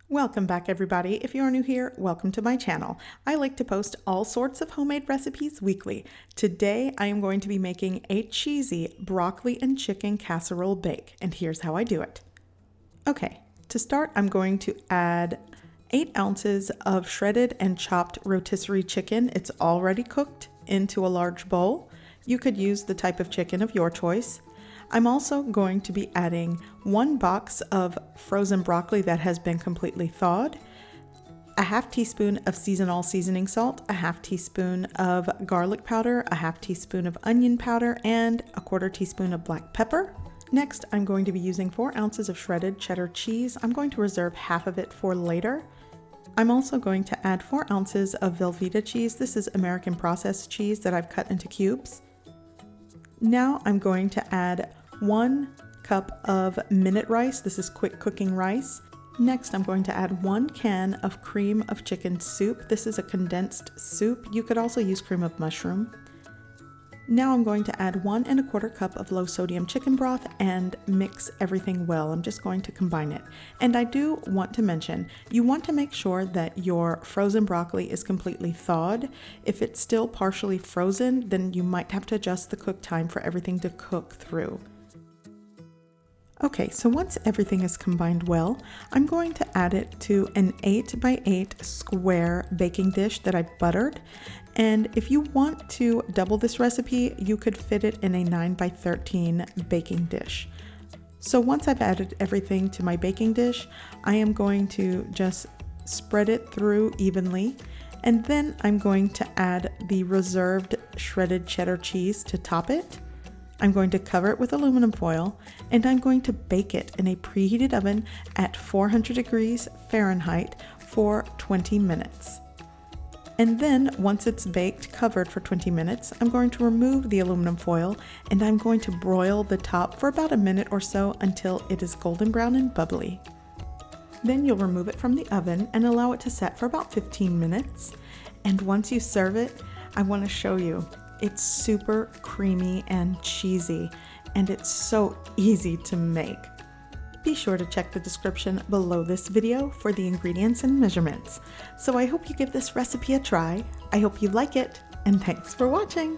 Welcome back, everybody. If you are new here, welcome to my channel. I like to post all sorts of homemade recipes weekly. Today I am going to be making a cheesy broccoli and chicken casserole bake, and here's how I do it. Okay, to start I'm going to add 8 ounces of shredded and chopped rotisserie chicken. It's already cooked into a large bowl. You could use the type of chicken of your choice. I'm also going to be adding 1 box of frozen broccoli that has been completely thawed, a half teaspoon of seasonal seasoning salt, a half teaspoon of garlic powder, a half teaspoon of onion powder, and a 1/4 teaspoon of black pepper. Next, I'm going to be using 4 ounces of shredded cheddar cheese. I'm going to reserve half of it for later. I'm also going to add 4 ounces of velveeta cheese. This is American processed cheese that I've cut into cubes. Now I'm going to add 1 cup of minute rice. This is quick cooking rice. Next, I'm going to add 1 can of cream of chicken soup. This is a condensed soup. You could also use cream of mushroom. Now I'm going to add 1 1/4 cup of low sodium chicken broth and mix everything well. I'm just going to combine it. And I do want to mention, you want to make sure that your frozen broccoli is completely thawed. If it's still partially frozen, then you might have to adjust the cook time for everything to cook through. Okay, so once everything is combined well, I'm going to add it to an 8 by 8 square baking dish that I buttered. And if you want to double this recipe, you could fit it in a 9 by 13 baking dish. So once I've added everything to my baking dish, I am going to just spread it through evenly. And then I'm going to add the reserved shredded cheddar cheese to top it. I'm going to cover it with aluminum foil, and I'm going to bake it in a preheated oven at 400 degrees Fahrenheit for 20 minutes. And then once it's baked, covered for 20 minutes, I'm going to remove the aluminum foil and I'm going to broil the top for about a minute or so until it is golden brown and bubbly. Then you'll remove it from the oven and allow it to set for about 15 minutes. And once you serve it, I want to show you. It's super creamy and cheesy, and it's so easy to make. Be sure to check the description below this video for the ingredients and measurements. So I hope you give this recipe a try. I hope you like it, and thanks for watching.